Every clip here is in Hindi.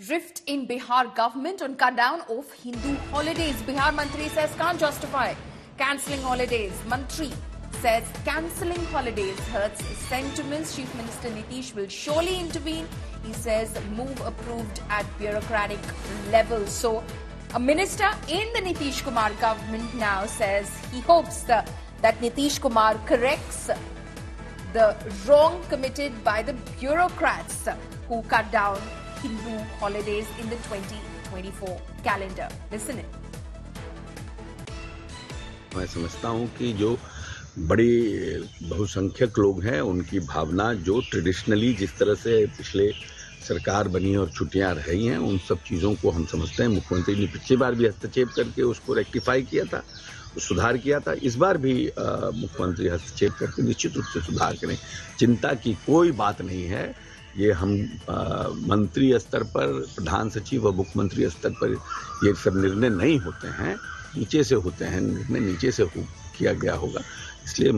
Rift in Bihar government on cut down of Hindu holidays. Bihar Mantri says can't justify cancelling holidays. Mantri says cancelling holidays hurts sentiments. Chief Minister Nitish will surely intervene. He says move approved at bureaucratic level. So a minister in the Nitish Kumar government now says he hopes that Nitish Kumar corrects the wrong committed by the bureaucrats who cut down Hindu holidays in the 2024 calendar. Listen in. मैं समझता हूं कि जो बड़ी बहुसंख्यक लोग हैं उनकी भावना जो ट्रेडिशनली जिस तरह से पिछले सरकार बनी और छुट्टियां रही हैं उन सब चीज़ों को हम समझते हैं। मुख्यमंत्री ने पिछली बार भी हस्तक्षेप करके उसको रेक्टिफाई किया था, सुधार किया था। इस बार भी मुख्यमंत्री हस्तक्षेप करके निश्चित रूप से सुधार करें। चिंता की कोई बात नहीं है। ये हम मंत्री स्तर पर, प्रधान सचिव और मुख्यमंत्री स्तर पर ये सब निर्णय नहीं होते हैं, नीचे से होते हैं। निर्णय नीचे से किया गया होगा, इसलिए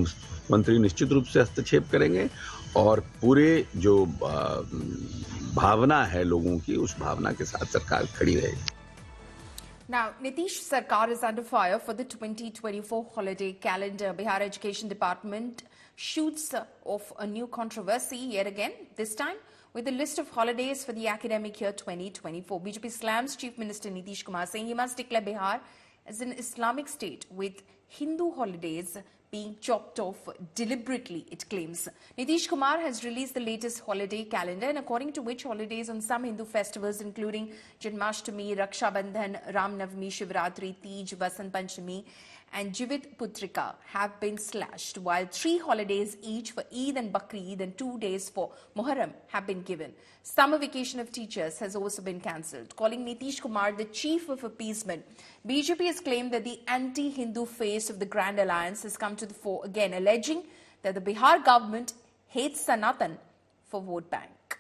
मंत्री निश्चित रूप से हस्तक्षेप करेंगे और पूरे जो भावना है लोगों की उस भावना के साथ सरकार खड़ी रहेगी। Now, Nitish Sarkar is under fire for the 2024 holiday calendar. Bihar Education Department shoots off a new controversy yet again, this time with a list of holidays for the academic year 2024. BJP slams Chief Minister Nitish Kumar, saying he must declare Bihar as an Islamic state with Hindu holidays being chopped off deliberately, it claims. Nitish Kumar has released the latest holiday calendar, and according to which holidays on some Hindu festivals including Janmashtami, Raksha Bandhan, Ram Navami, Shivratri, Tej, Vasant Panchami and Jivit Putrika have been slashed, while 3 holidays each for Eid and Bakri and 2 days for Muharram have been given. Summer vacation of teachers has also been cancelled. Calling Nitish Kumar the chief of appeasement, BJP has claimed that the anti-Hindu face of the Grand Alliance has come to the fore again, alleging that the Bihar government hates Sanatan for vote bank.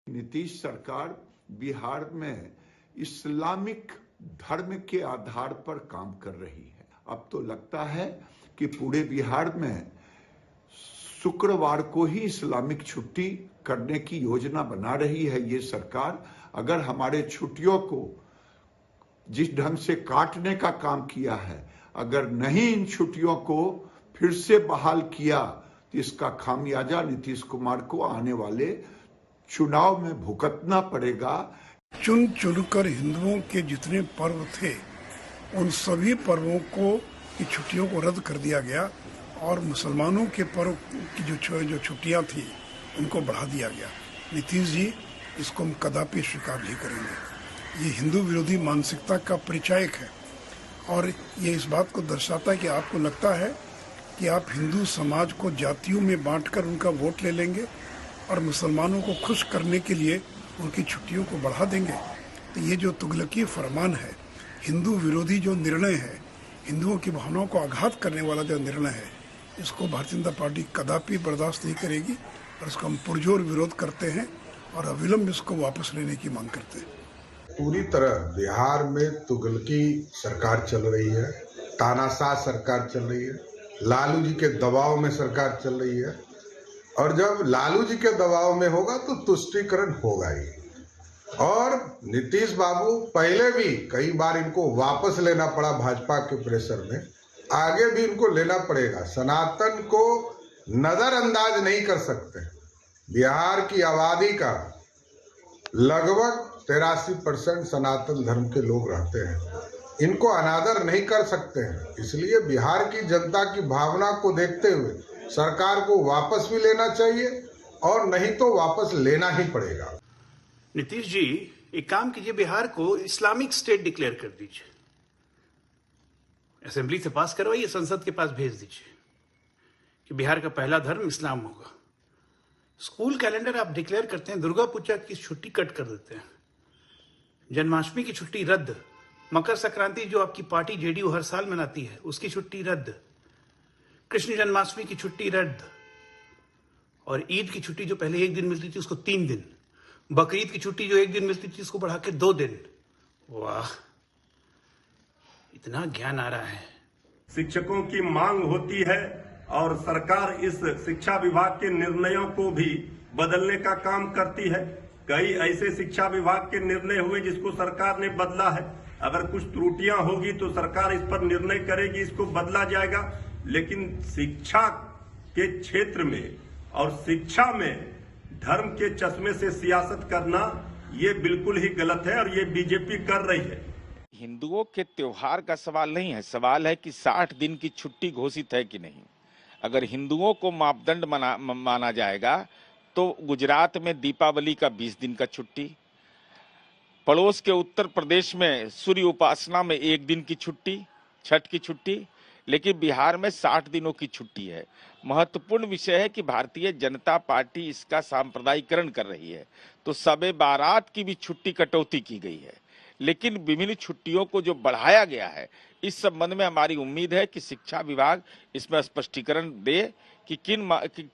Nitish सरकार बिहार में इस्लामिक धर्म के आधार पर काम कर रही है। अब तो लगता है कि पूरे बिहार में शुक्रवार को ही इस्लामिक छुट्टी करने की योजना बना रही है ये सरकार। अगर हमारे छुट्टियों को जिस ढंग से काटने का काम किया है, अगर नहीं इन छुट्टियों को फिर से बहाल किया तो इसका खामियाजा नीतीश कुमार को आने वाले चुनाव में भुगतना पड़ेगा। चुन चुनकर हिंदुओं के जितने पर्व थे उन सभी पर्वों की छुट्टियों को रद्द कर दिया गया और मुसलमानों के पर्व की जो छुट्टियां थी उनको बढ़ा दिया गया। नीतीश जी इसको हम कदापि स्वीकार नहीं करेंगे। ये हिंदू विरोधी मानसिकता का परिचायक है और ये इस बात को दर्शाता है कि आपको लगता है कि आप हिंदू समाज को जातियों में बांटकर उनका वोट ले लेंगे और मुसलमानों को खुश करने के लिए उनकी छुट्टियों को बढ़ा देंगे। तो ये जो तुगलकी फरमान है, हिंदू विरोधी जो निर्णय है, हिंदुओं की भावनाओं को आघात करने वाला जो निर्णय है, इसको भारतीय जनता पार्टी कदापि बर्दाश्त नहीं करेगी और इसका हम पुरजोर विरोध करते हैं और अविलंब इसको वापस लेने की मांग करते हैं। पूरी तरह बिहार में तुगलकी सरकार चल रही है, तानाशाह सरकार चल रही है, लालू जी के दबाव में सरकार चल रही है और जब लालू जी के दबाव में होगा तो तुष्टीकरण होगा ही। और नीतीश बाबू पहले भी कई बार इनको वापस लेना पड़ा भाजपा के प्रेशर में, आगे भी इनको लेना पड़ेगा। सनातन को नजरअंदाज नहीं कर सकते। बिहार की आबादी का लगभग 83% सनातन धर्म के लोग रहते हैं, इनको अनादर नहीं कर सकते हैं। इसलिए बिहार की जनता की भावना को देखते हुए सरकार को वापस भी लेना चाहिए और नहीं तो वापस लेना ही पड़ेगा। नीतीश जी एक काम कीजिए, बिहार को इस्लामिक स्टेट डिक्लेयर कर दीजिए, असेंबली से पास करवाइए, संसद के पास भेज दीजिए कि बिहार का पहला धर्म इस्लाम होगा। स्कूल कैलेंडर आप डिक्लेयर करते हैं, दुर्गा पूजा की छुट्टी कट कर देते हैं, जन्माष्टमी की छुट्टी रद्द, मकर संक्रांति जो आपकी पार्टी जेडीयू हर साल मनाती है उसकी छुट्टी रद्द, कृष्ण जन्माष्टमी की छुट्टी रद्द और ईद की छुट्टी जो पहले 1 दिन मिलती थी उसको 3 दिन, बकरीद की छुट्टी जो 1 दिन मिलती थी उसको बढ़ा के 2 दिन। वाह, इतना ज्ञान आ रहा है। शिक्षकों की मांग होती है और सरकार इस शिक्षा विभाग के निर्णयों को भी बदलने का काम करती है। कई ऐसे शिक्षा विभाग के निर्णय हुए जिसको सरकार ने बदला है। अगर कुछ त्रुटियां होगी तो सरकार इस पर निर्णय करेगी, इसको बदला जाएगा। लेकिन शिक्षा के क्षेत्र में और शिक्षा में धर्म के चश्मे से सियासत करना ये बिल्कुल ही गलत है और ये बीजेपी कर रही है। हिंदुओं के त्योहार का सवाल नहीं है, सवाल है कि 60 दिन की छुट्टी घोषित है कि नहीं। अगर हिंदुओं को मापदंड माना जाएगा तो गुजरात में दीपावली का 20 दिन का छुट्टी, पड़ोस के उत्तर प्रदेश में सूर्य उपासना में 1 दिन की छुट्टी, छठ की छुट्टी, लेकिन बिहार में 60 दिनों की छुट्टी है। महत्वपूर्ण विषय है कि भारतीय जनता पार्टी इसका सांप्रदायिकरण कर रही है, तो शब-ए बारात की भी छुट्टी कटौती की गई है। लेकिन विभिन्न छुट्टियों को जो बढ़ाया गया है, इस संबंध में हमारी उम्मीद है कि शिक्षा विभाग इसमें स्पष्टीकरण दे कि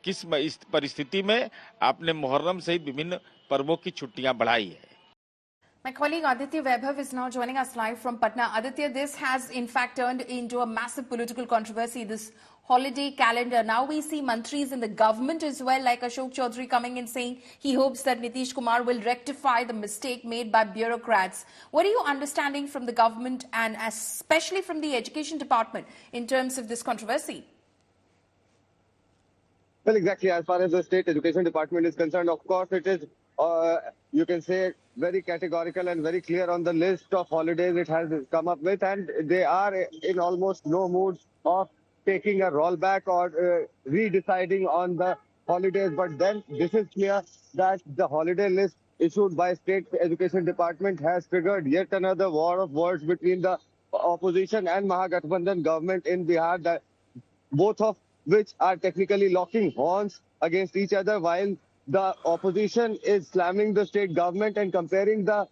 किस परिस्थिति में आपने मुहर्रम सहित विभिन्न पर्वों की छुट्टियां बढ़ाई है। My colleague Aditya Vaibhav is now joining us live from Patna. Aditya, this has in fact turned into a massive political controversy, this holiday calendar. Now we see mantris in the government as well, like Ashok Chaudhary, coming in saying he hopes that Nitish Kumar will rectify the mistake made by bureaucrats. What are you understanding from the government and especially from the education department in terms of this controversy? Well, exactly. As far as the state education department is concerned, of course, it is, you can say, very categorical and very clear on the list of holidays it has come up with, and they are in almost no mood of taking a rollback or redeciding on the holidays. But then this is clear that the holiday list issued by state education department has triggered yet another war of words between the opposition and Mahagathbandhan government in Bihar, that both of which are technically locking horns against each other, while the opposition is slamming the state government and comparing the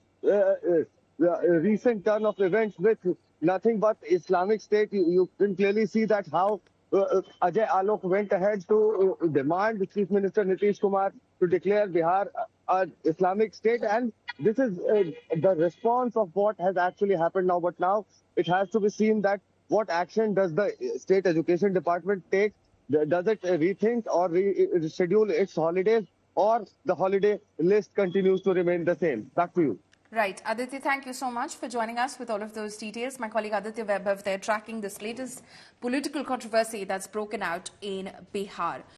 recent turn of events with nothing but Islamic State. You can clearly see that how Ajay Alok went ahead to demand Chief Minister Nitish Kumar to declare Bihar an Islamic State, and this is the response of what has actually happened now. But now it has to be seen that what action does the state education department take? Does it rethink or reschedule its holidays, or the holiday list continues to remain the same? Back to you. Right. Aditya, thank you so much for joining us with all of those details. My colleague Aditya Vaibhav there tracking this latest political controversy that's broken out in Bihar.